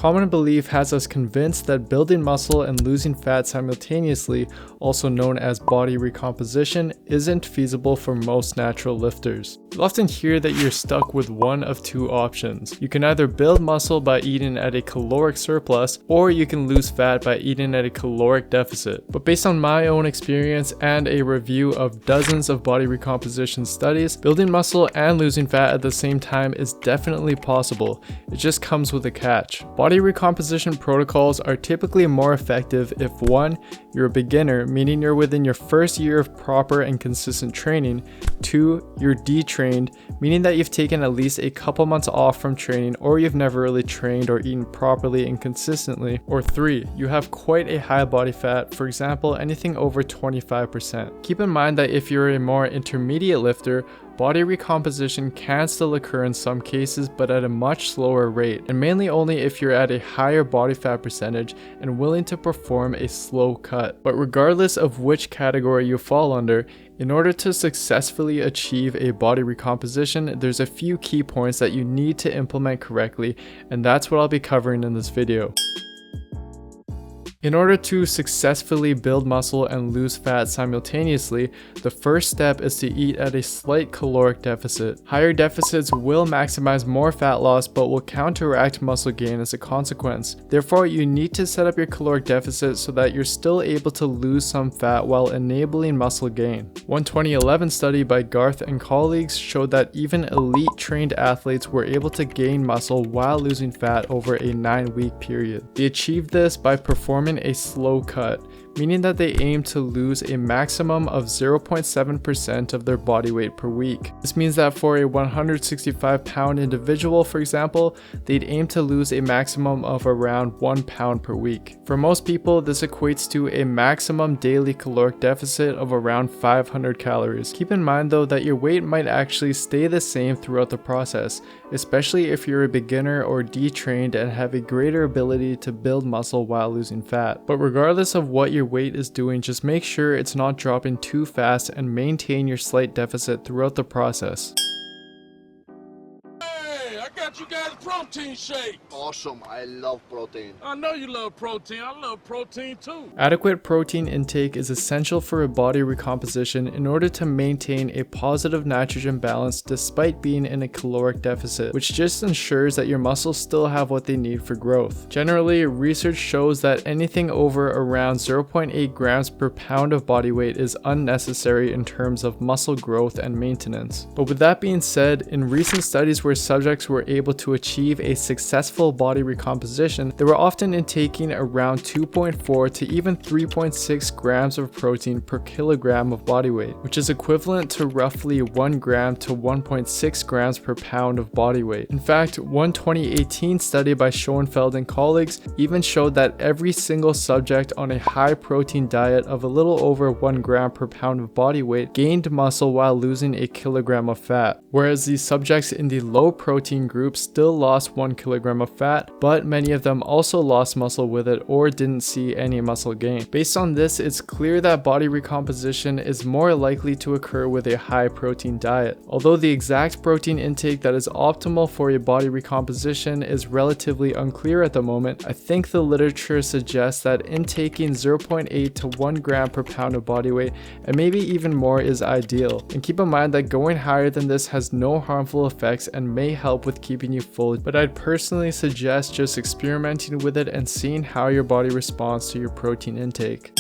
Common belief has us convinced that building muscle and losing fat simultaneously, also known as body recomposition, isn't feasible for most natural lifters. You'll often hear that you're stuck with one of two options. You can either build muscle by eating at a caloric surplus, or you can lose fat by eating at a caloric deficit. But based on my own experience and a review of dozens of body recomposition studies, building muscle and losing fat at the same time is definitely possible. It just comes with a catch. Body recomposition protocols are typically more effective if 1. You're a beginner, meaning you're within your first year of proper and consistent training. 2. You're detrained, meaning that you've taken at least a couple months off from training, or you've never really trained or eaten properly and consistently. Or 3. You have quite a high body fat, for example, anything over 25%. Keep in mind that if you're a more intermediate lifter, body recomposition can still occur in some cases, but at a much slower rate, and mainly only if you're at a higher body fat percentage and willing to perform a slow cut. But regardless of which category you fall under, in order to successfully achieve a body recomposition, there's a few key points that you need to implement correctly, and that's what I'll be covering in this video. In order to successfully build muscle and lose fat simultaneously, the first step is to eat at a slight caloric deficit. Higher deficits will maximize more fat loss but will counteract muscle gain as a consequence. Therefore, you need to set up your caloric deficit so that you're still able to lose some fat while enabling muscle gain. One 2011 study by Garth and colleagues showed that even elite trained athletes were able to gain muscle while losing fat over a 9-week period. They achieved this by performing a slow cut, meaning that they aim to lose a maximum of 0.7% of their body weight per week. This means that for a 165-pound individual, for example, they'd aim to lose a maximum of around 1 pound per week. For most people, this equates to a maximum daily caloric deficit of around 500 calories. Keep in mind though that your weight might actually stay the same throughout the process, especially if you're a beginner or detrained and have a greater ability to build muscle while losing fat. But regardless of what your weight is doing, just make sure it's not dropping too fast and maintain your slight deficit throughout the process. Hey, I got you guys a protein shake. Awesome, I love protein. I know you love protein. I love protein too. Adequate protein intake is essential for a body recomposition in order to maintain a positive nitrogen balance despite being in a caloric deficit, which just ensures that your muscles still have what they need for growth. Generally, research shows that anything over around 0.8 grams per pound of body weight is unnecessary in terms of muscle growth and maintenance. But with that being said, in recent studies where subjects were able to achieve a successful body recomposition, they were often intaking around 2.4 to even 3.6 grams of protein per kilogram of body weight, which is equivalent to roughly 1 gram to 1.6 grams per pound of body weight. In fact, one 2018 study by Schoenfeld and colleagues even showed that every single subject on a high protein diet of a little over 1 gram per pound of body weight gained muscle while losing a kilogram of fat, whereas the subjects in the low protein group still lost 1 kilogram of fat, but many of them also lost muscle with it or didn't see any muscle gain. Based on this, it's clear that body recomposition is more likely to occur with a high protein diet. Although the exact protein intake that is optimal for a body recomposition is relatively unclear at the moment, I think the literature suggests that intaking 0.8 to 1 gram per pound of body weight and maybe even more is ideal. And keep in mind that going higher than this has no harmful effects and may help with keeping you full, but I'd personally suggest just experimenting with it and seeing how your body responds to your protein intake.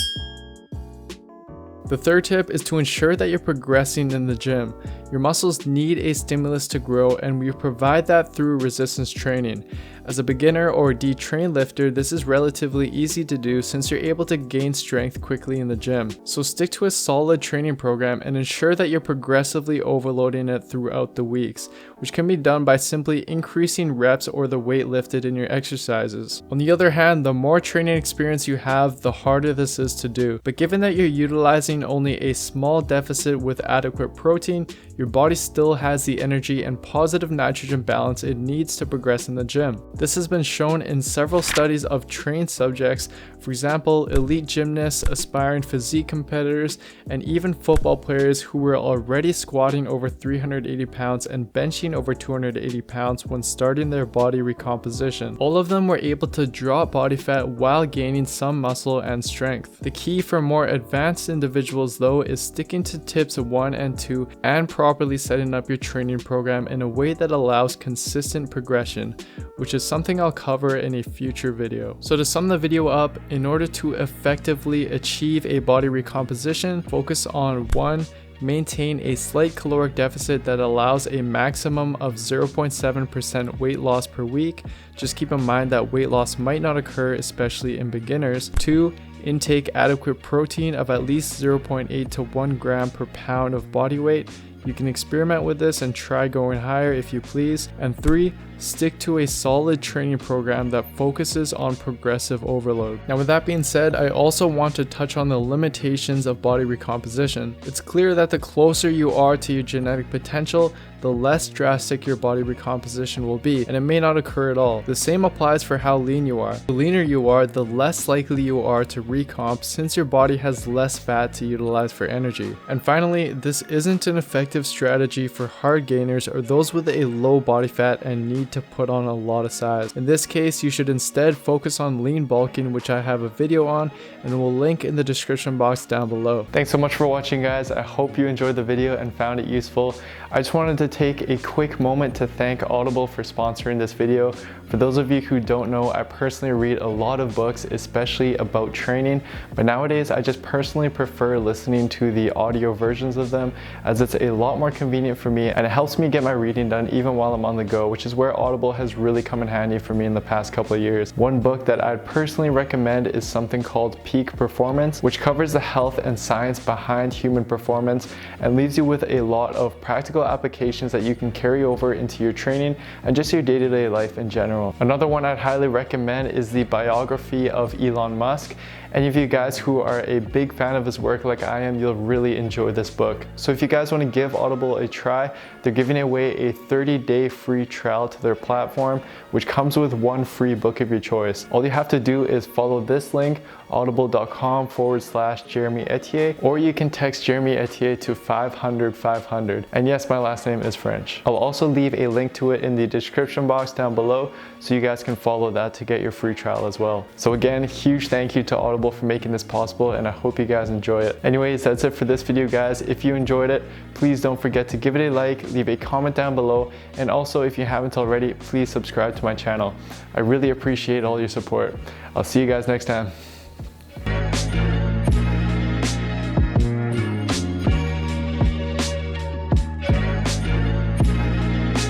The third tip is to ensure that you're progressing in the gym. Your muscles need a stimulus to grow, and we provide that through resistance training. As a beginner or detrained lifter, this is relatively easy to do since you're able to gain strength quickly in the gym. So stick to a solid training program and ensure that you're progressively overloading it throughout the weeks, which can be done by simply increasing reps or the weight lifted in your exercises. On the other hand, the more training experience you have, the harder this is to do. But given that you're utilizing only a small deficit with adequate protein, your body still has the energy and positive nitrogen balance it needs to progress in the gym. This has been shown in several studies of trained subjects, for example, elite gymnasts, aspiring physique competitors, and even football players who were already squatting over 380 pounds and benching over 280 pounds when starting their body recomposition. All of them were able to drop body fat while gaining some muscle and strength. The key for more advanced individuals though is sticking to tips 1 and 2 and properly setting up your training program in a way that allows consistent progression, which is something I'll cover in a future video. So to sum the video up, in order to effectively achieve a body recomposition, focus on 1. Maintain a slight caloric deficit that allows a maximum of 0.7% weight loss per week. Just keep in mind that weight loss might not occur, especially in beginners. 2. Intake adequate protein of at least 0.8 to 1 gram per pound of body weight. You can experiment with this and try going higher if you please. And 3. Stick to a solid training program that focuses on progressive overload. Now with that being said, I also want to touch on the limitations of body recomposition. It's clear that the closer you are to your genetic potential, the less drastic your body recomposition will be, and it may not occur at all. The same applies for how lean you are. The leaner you are, the less likely you are to recomp since your body has less fat to utilize for energy. And finally, this isn't an effective strategy for hard gainers or those with a low body fat and need to put on a lot of size. In this case, you should instead focus on lean bulking, which I have a video on and will link in the description box down below. Thanks so much for watching, guys. I hope you enjoyed the video and found it useful. I just wanted to take a quick moment to thank Audible for sponsoring this video. For those of you who don't know, I personally read a lot of books, especially about training, but nowadays I just personally prefer listening to the audio versions of them, as it's a lot more convenient for me and it helps me get my reading done even while I'm on the go, which is where Audible has really come in handy for me in the past couple of years. One book that I'd personally recommend is something called Peak Performance, which covers the health and science behind human performance and leaves you with a lot of practical applications that you can carry over into your training and just your day-to-day life in general. Another one I'd highly recommend is the biography of Elon Musk. Any of you guys who are a big fan of his work like I am, you'll really enjoy this book. So if you guys want to give Audible a try, they're giving away a 30-day free trial to their platform, which comes with 1 free book of your choice. All you have to do is follow this link, audible.com/Jeremy Ethier, or you can text Jeremy Ethier to 500-500. And yes, my last name is French. I'll also leave a link to it in the description box down below, so you guys can follow that to get your free trial as well. So again, huge thank you to Audible for making this possible, and I hope you guys enjoy it. Anyways, that's it for this video, guys. If you enjoyed it, please don't forget to give it a like, leave a comment down below, and also if you haven't already, please subscribe to my channel. I really appreciate all your support. I'll see you guys next time.